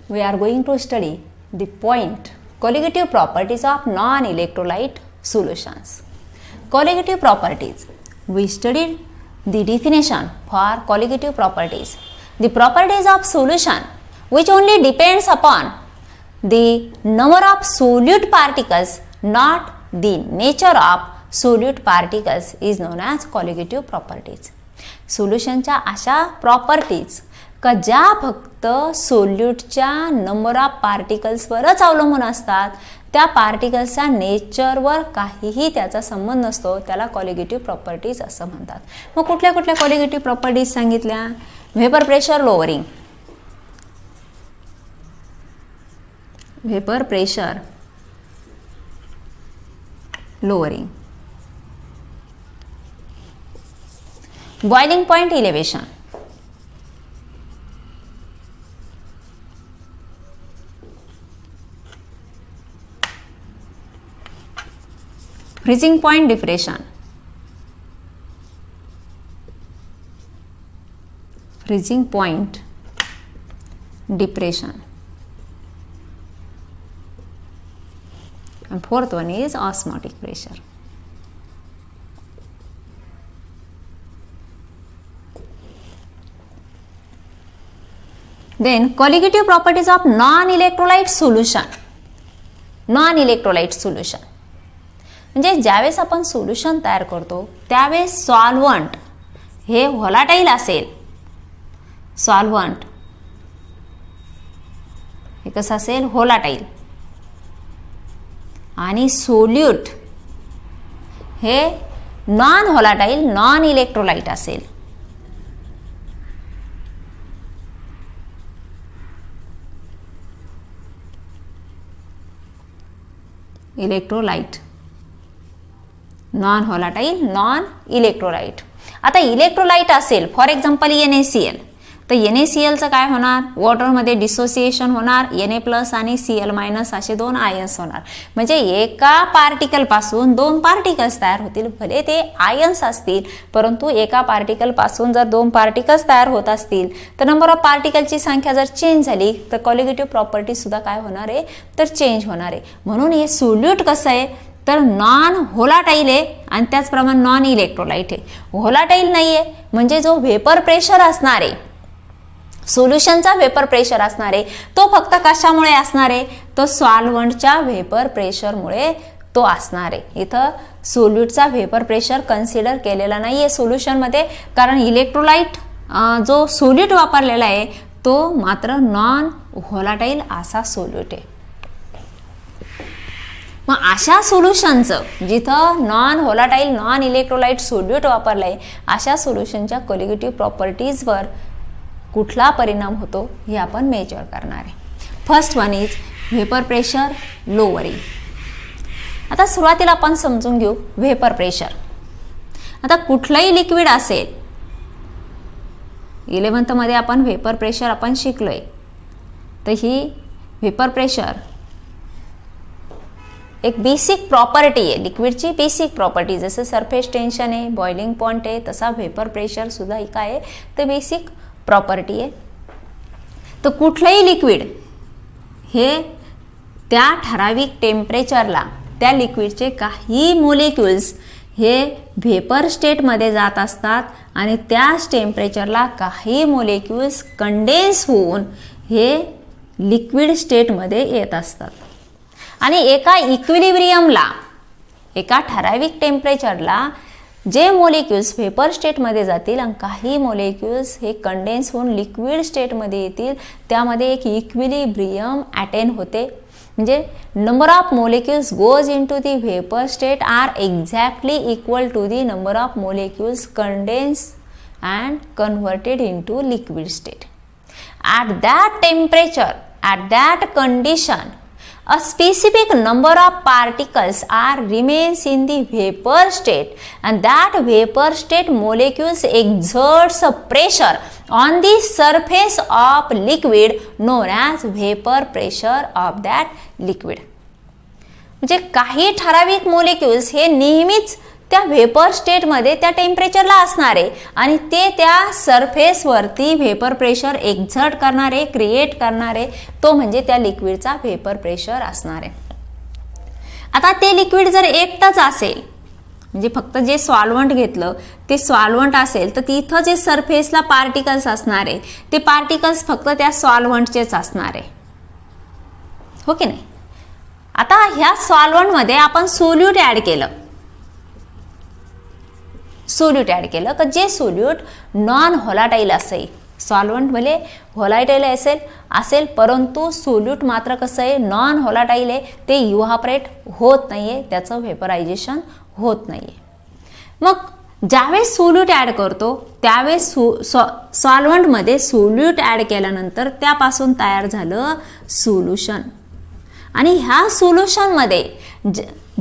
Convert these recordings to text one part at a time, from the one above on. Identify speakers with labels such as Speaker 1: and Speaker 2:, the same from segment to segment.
Speaker 1: we are going to study the point colligative properties of non-electrolyte solutions. Colligative properties. We studied the definition for colligative properties. The properties of solution which only depends upon the number of solute particles, not the nature of solute particles, is known as colligative properties. सोल्युशनच्या अशा properties का ज्या फक्त सोल्यूटच्या number of पार्टिकल्सवरच अवलंबून असतात, त्या पार्टिकल्सच्या नेचरवर काहीही त्याचा संबंध नसतो, त्याला कॉलिगेटिव्ह प्रॉपर्टीज असं म्हणतात. मग कुठल्या कुठल्या कॉलिगेटिव्ह प्रॉपर्टीज सांगितल्या? Vapour pressure lowering, vapour pressure lowering, boiling point elevation, freezing point depression, freezing point depression, and fourth one is osmotic pressure. Then colligative properties of non-electrolyte solution. Non-electrolyte solution म्हणजे ज्यावेळेस आपण solution तयार करतो त्यावेळेस solvent हे volatile असेल, solvent हे कसं असेल? व्होलाटाईल. आणि सोल्यूट हे नॉन व्होलाटाईल, नॉन इलेक्ट्रोलाइट असेल. Electrolyte, non volatile, non electrolyte. आता इलेक्ट्रोलाइट असेल, फॉर एक्झाम्पल NaCl, तर NaClचं काय होणार? वॉटरमध्ये डिसोसिएशन होणार, Na+ आणि Cl- असे दोन आयन्स होणार. म्हणजे एका पार्टिकलपासून दोन पार्टिकल्स तयार होतील. भले ते आयन्स असतील, परंतु एका पार्टिकलपासून जर दोन पार्टिकल्स तयार होत असतील तर नंबर ऑफ पार्टिकलची संख्या जर चेंज झाली तर कॉलिगेटिव्ह प्रॉपर्टी सुद्धा काय होणार आहे? तर चेंज होणार आहे. म्हणून हे सोल्यूट कसं आहे? तर नॉन व्होलाटाईल आहे आणि त्याचप्रमाणे नॉन इलेक्ट्रोलाइट आहे. व्होलाटाईल नाही आहे म्हणजे जो व्हेपर प्रेशर असणार आहे, सोल्युशनचा व्हेपर प्रेशर असणार आहे, तो फक्त कशामुळे असणार आहे? तो सॉल्व्हंटच्या व्हेपर प्रेशरमुळे तो असणार आहे. इथं सोल्यूटचा व्हेपर प्रेशर कन्सिडर केलेला नाही आहे सोल्युशनमध्ये, कारण इलेक्ट्रोलाइट जो सोल्यूट वापरलेला आहे तो मात्र नॉन व्होलाटाईल असा सोल्यूट आहे. मग अशा सोल्युशनचं जिथं non volatile, non electrolyte solute वापरलं आहे, अशा सोल्युशनच्या कॉलिगेटिव्ह प्रॉपर्टीजवर कुठला परिणाम होतो हे आपण मेजर करणार आहे. First one is vapour pressure lowering. आता सुरुवातीला आपण समजून घेऊ व्हेपर प्रेशर. आता कुठलंही लिक्विड असेल, 11th मध्ये आपण व्हेपर प्रेशर आपण शिकलोय, तर ही व्हेपर प्रेशर एक बेसिक प्रॉपर्टी आहे, लिक्विडची बेसिक प्रॉपर्टी. जसं सरफेस टेन्शन आहे, बॉइलिंग पॉइंट आहे, तसा व्हेपर प्रेशर सुद्धा ही काय आहे? तर बेसिक प्रॉपर्टी आहे. तर कुठलंही लिक्विड हे त्या ठराविक टेम्परेचरला त्या लिक्विडचे काही मोलिक्युल्स हे व्हेपर स्टेटमध्ये जात असतात आणि त्याच टेम्परेचरला काही मोलिक्युल्स कंडेन्स होऊन हे लिक्विड स्टेटमध्ये येत असतात. आणि एका इक्विलिब्रियमला, एका ठराविक टेम्परेचरला जे मोलिक्युल्स व्हेपर स्टेटमध्ये जातील आणि काही मोलिक्युल्स हे कंडेन्स होऊन लिक्विड स्टेटमध्ये येतील, त्यामध्ये एक इक्विलिब्रियम अटेन होते. म्हणजे number of molecules goes into the vapour state are exactly equal to the number of molecules condense and converted into liquid state. At that temperature, at that condition, a specific number of particles are remains in the vapor state and that vapor state molecules exerts a pressure on the surface of liquid known as vapor pressure of that liquid. म्हणजे काही ठराविक molecules हे नेहमीच त्या vapour स्टेटमध्ये त्या टेम्परेचरला असणार आहे आणि ते त्या सरफेसवरती व्हेपर प्रेशर एक्झर्ट करणारे, क्रिएट करणारे, तो म्हणजे त्या लिक्विडचा व्हेपर प्रेशर असणार आहे. आता ते लिक्विड जर एकटंच असेल, म्हणजे फक्त जे सॉल्व्हंट घेतलं ते सॉल्व्हंट असेल, तर तिथं जे सरफेसला पार्टिकल्स असणार आहे ते पार्टिकल्स फक्त त्या सॉल्व्हंटचेच असणार आहे, हो की नाही. आता ह्या सॉल्व्हंटमध्ये आपण सोल्यूट ॲड केलं, तर जे सोल्यूट नॉन व्होलाटाईल असेल, सॉल्व्हंट भले व्होलाटाईल असेल परंतु सोल्यूट मात्र कसं आहे, नॉन व्होलाटाईल आहे, ते इव्हापरेट होत नाहीये, त्याचं व्हेपरायझेशन होत नाहीये. मग ज्यावेळेस सोल्यूट ॲड करतो त्यावेळेस सॉल्व्हंटमध्ये सोल्यूट ॲड केल्यानंतर त्यापासून तयार झालं सोल्युशन. आणि ह्या सोल्युशनमध्ये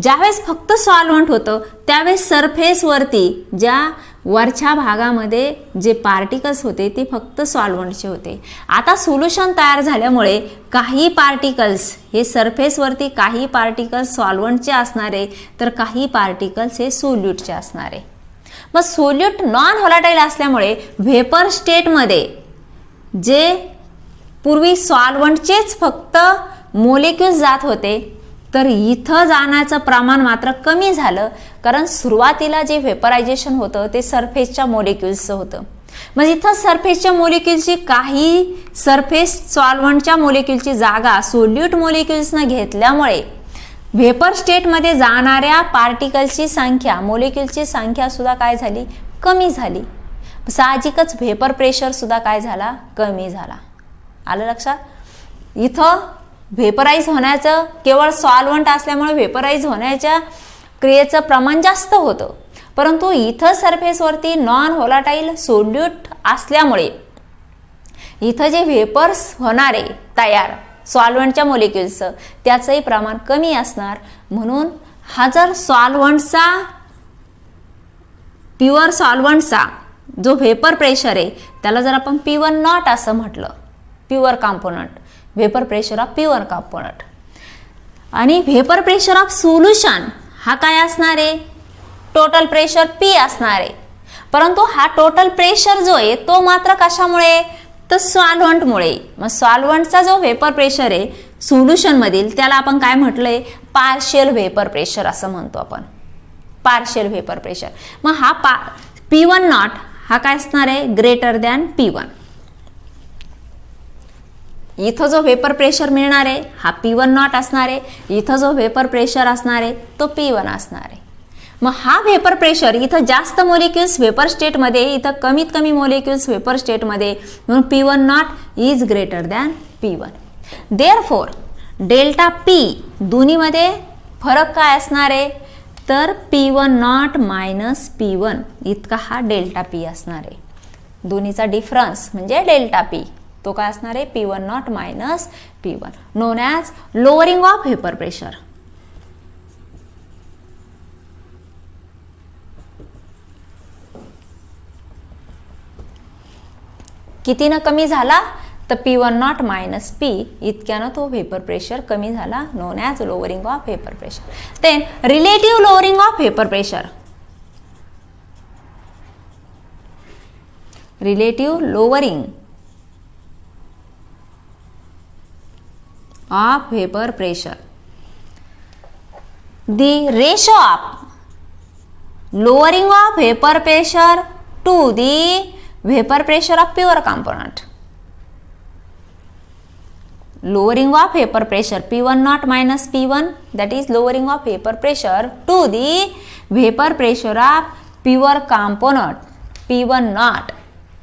Speaker 1: ज्यावेळेस फक्त सॉल्व्हंट होतं त्यावेळेस सरफेसवरती ज्या वरच्या भागामध्ये जे पार्टिकल्स होते ते फक्त सॉल्व्हंटचे होते. आता सोल्युशन तयार झाल्यामुळे काही पार्टिकल्स हे सरफेसवरती, काही पार्टिकल्स सॉल्व्हंटचे असणारे तर काही पार्टिकल्स हे सोल्यूटचे असणारे. मग सोल्यूट नॉन व्होलाटाईल असल्यामुळे व्हेपर स्टेटमध्ये जे पूर्वी सॉल्व्हंटचेच फक्त मोलेक्युल्स जात होते तर इथं जाण्याचं प्रमाण मात्र कमी झालं, कारण सुरुवातीला जे व्हेपरायझेशन होतं ते सरफेसच्या मोलेक्युल्सचं होतं. मग इथं सरफेसच्या मोलेक्युल्सची काही सरफेस सॉल्व्हंटच्या मोलेक्युलची जागा सोल्यूट मोलेक्युल्सनं घेतल्यामुळे व्हेपर स्टेटमध्ये जाणाऱ्या पार्टिकल्सची संख्या, मोलेक्युलची संख्या सुद्धा काय झाली, कमी झाली. साहजिकच व्हेपर प्रेशर सुद्धा काय झाला, कमी झाला. आलं लक्षात. इथं व्हेपराईज होण्याचं केवळ सॉल्व्हंट असल्यामुळे व्हेपराईज होण्याच्या क्रियेचं प्रमाण जास्त होतं, परंतु इथं सरफेसवरती नॉन व्होलाटाईल सोल्यूट असल्यामुळे इथं जे व्हेपर्स होणारे तयार सॉल्व्हंटच्या मोलेक्युल्सचं त्याचंही प्रमाण कमी असणार. म्हणून हा जर सॉल्व्हंटचा, प्युअर सॉल्व्हंटचा जो व्हेपर प्रेशर आहे त्याला जर आपण P1 नॉट असं म्हटलं, pure component, vapour pressure of pure component, आणि व्हेपर प्रेशर ऑफ सोल्युशन हा काय असणार आहे, टोटल प्रेशर P असणार आहे. परंतु हा टोटल प्रेशर जो आहे तो मात्र कशामुळे, तर सॉल्व्हंटमुळे. मग सॉल्व्हंटचा जो व्हेपर प्रेशर आहे सोल्युशन मधील त्याला आपण काय म्हटलंय, पार्शियल व्हेपर प्रेशर असं म्हणतो आपण, पार्शियल व्हेपर प्रेशर. मग हा P1 नॉट हा काय असणार आहे, ग्रेटर दॅन P1. इथं जो व्हेपर प्रेशर मिळणार आहे हा P1 नॉट असणार आहे, इथं जो व्हेपर प्रेशर असणार आहे तो P1 असणार आहे. मग हा व्हेपर प्रेशर इथं जास्त मोलेक्युल्स व्हेपर स्टेटमध्ये, इथं कमीत कमी मोलेक्युल्स व्हेपर स्टेटमध्ये, म्हणून P1 not is greater than P1. Therefore delta P दोन्हीमध्ये फरक काय असणार आहे, तर P1 नॉट मायनस P1 इतका हा डेल्टा P असणार आहे. दोन्हीचा डिफरन्स म्हणजे डेल्टा P, तो काय असणार आहे, P1 naught minus P1, known as lowering of vapour pressure. कितीनं कमी झाला, तर P1 नॉट मायनस P इतक्यानं तो व्हेपर प्रेशर कमी झाला, known as lowering of vapour pressure. Then relative lowering of vapour pressure, relative lowering of vapor pressure. The ratio of lowering of vapor pressure to the vapor pressure of pure component. Lowering of vapor pressure P1 naught minus P1, that is lowering of vapor pressure to the vapor pressure of pure component P1 naught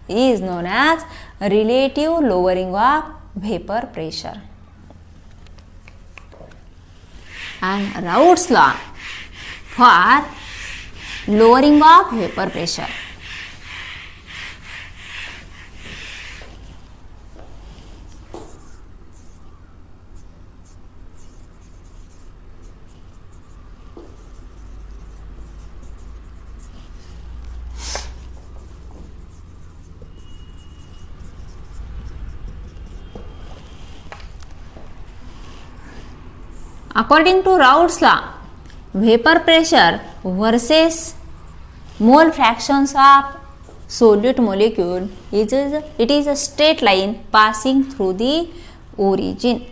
Speaker 1: is known as relative lowering of vapor pressure. And Raoult's law for lowering of vapor pressure. According to Raoult's law, vapor pressure versus mole fractions of solute molecule it is a straight line passing through the origin.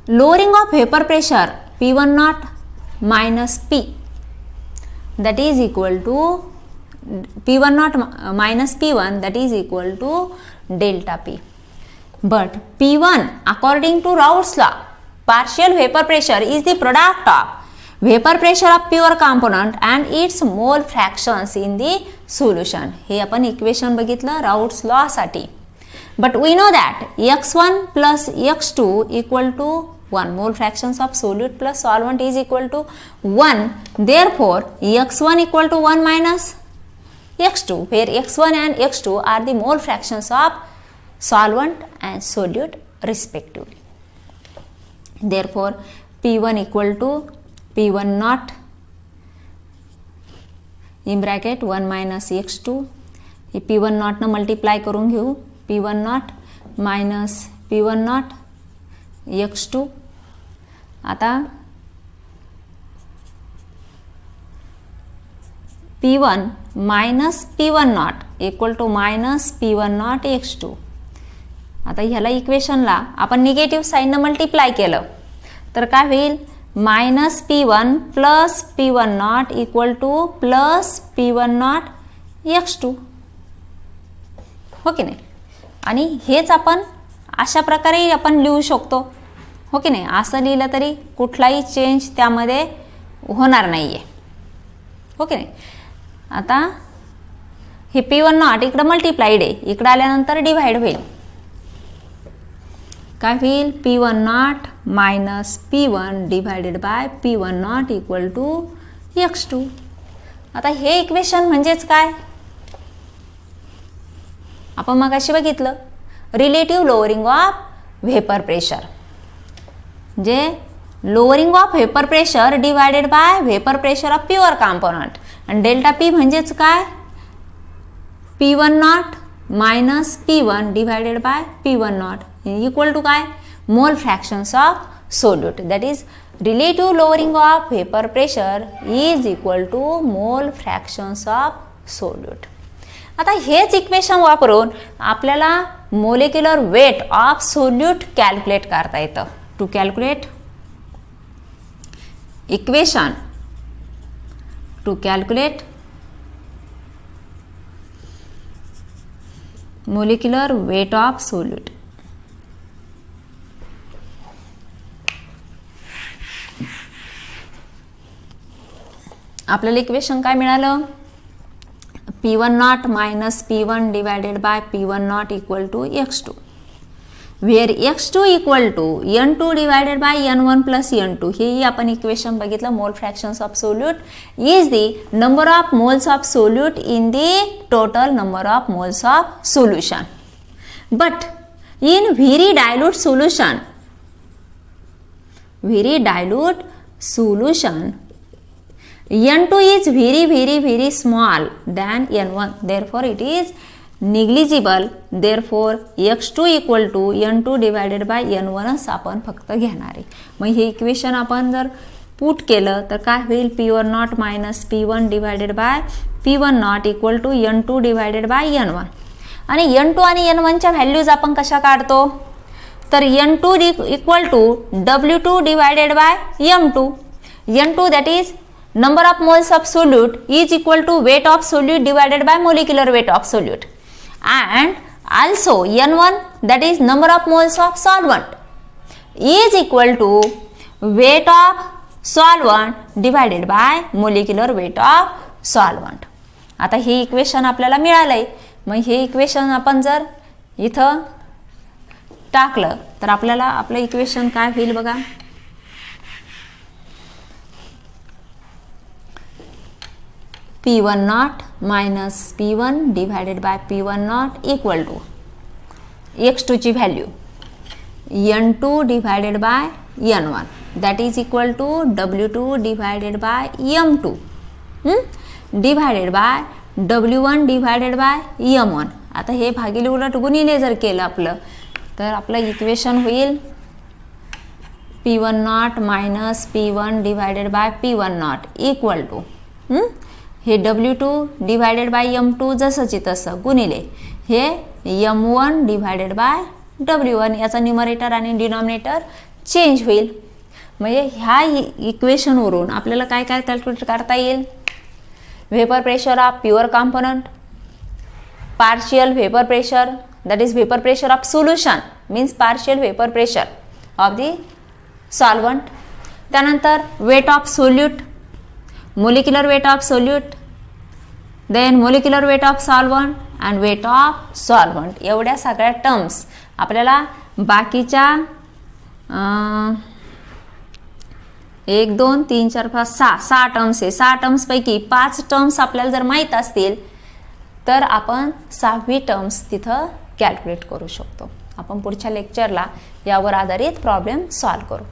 Speaker 1: Lowering of vapor pressure P1 naught minus P, that is equal to P1 naught minus P1, that is equal to delta P. But P1 according to Raoult's law, partial vapor pressure is the product of vapor pressure of pure component and its mole fractions in the solution. हे आपण equation बघितलं Raoult's law साठी. But we know that x1 plus x2 equal to 1, mole fractions of solute plus solvent is equal to 1. Therefore x1 equal to 1 minus x2, where x1 and x2 are the mole fractions of solvent and solute respectively. Therefore P1 equal to P1 naught in bracket 1 minus x2, हे P1 naught न multiply करून घेऊ, P1 naught minus P1 naught x2. आता P1 minus P1 naught equal to minus P1 naught x2. आता ह्याला इक्वेशनला आपण negative sine न multiply केलं तर काय होईल, minus P1 plus P1 naught equal two plus P1 naught x2, हो की नाही. आणि हेच आपण अशा प्रकारे आपण लिहू शकतो, हो की नाही. असं लिहिलं तरी कुठलाही चेंज त्यामध्ये होणार नाहीये, हो की नाही. आता हे P1 naught इकडं मल्टिप्लाइड आहे, इकडं आल्यानंतर डिवाइड होईल, काय होईल, P1 naught minus P1 divided by P1 naught equal to x2. आता हे इक्वेशन म्हणजेच काय, आपण मगाशी बघितलं relative lowering of vapour pressure, जे lowering of vapour pressure divided by vapour pressure of pure component. आणि डेल्टा पी म्हणजेच काय, P1 naught minus P1 divided by P1 naught equal to काय, mole fractions of solute. That is relative lowering of vapour pressure is equal to mole fractions of solute. आता हेच equation वापरून आपल्याला molecular weight of solute calculate करता येतं. To calculate equation to calculate molecular weight of solute. आपल्याला equation काय मिळालं, P1 naught minus P1 divided by P1 naught equal to x2, where x2 equal to n2 divided by n1 plus n2. हेही आपण equation बघितलं, मोल fractions of solute is the number of moles of solute in the total number of moles of solution. But in very dilute solution n2 is very small than n1, therefore it is negligible. Therefore x2 equal to n2 divided by n1 च आपण फक्त घेणार आहे. मग हे equation आपण जर put केलं तर काय होईल, P1 naught minus P1 divided by P1 naught equal to n2 divided by n1. आणि n2 आणि n1 च्या व्हॅल्यूज आपण कशा काढतो, तर n2 equal to W2 divided by m2. n2 that is number of moles of solute is equal to weight of solute divided by molecular weight of solute, and also n1 that is number of moles of solvent is equal to weight of solvent divided by molecular weight of solvent. आता हे equation आपल्याला मिळालंय. मग हे equation आपण जर इथं टाकलं तर आपल्याला आपलं इक्वेशन काय होईल बघा, P1 naught minus P1 divided by P1 naught equal to x2 ची value n2 divided by n1, that is equal to W2 divided by m2 divided by W1 divided by m1. आता हे भागिले उलट गुणिले जर केलं आपलं तर आपलं इक्वेशन होईल P1 naught minus P1 divided by P1 naught equal to हे W2 डिवायडेड बाय M2 जसंची तसं गुणिले हे M1 डिवायडेड बाय W1 याचा न्यूमरेटर आणि डिनॉमिनेटर चेंज होईल. म्हणजे ह्या इक्वेशनवरून आपल्याला काय काय कॅल्क्युलेट करता येईल. Vapour pressure of pure component, partial vapour pressure that is vapor pressure of solution means partial vapor pressure of the solvent. त्यानंतर weight of solute, molecular weight of solute, then molecular weight of solvent and weight of solvent. एवढ्या सगळ्या terms आपल्याला बाकीच्या 1 2 3 4 5 6 terms आहे. 6 terms पैकी 5 terms आपल्याला जर माहीत असतील तर आपण 6वी टर्म्स तिथं कॅल्क्युलेट करू शकतो. आपण पुढच्या लेक्चरला यावर आधारित प्रॉब्लेम सॉल्व्ह करू.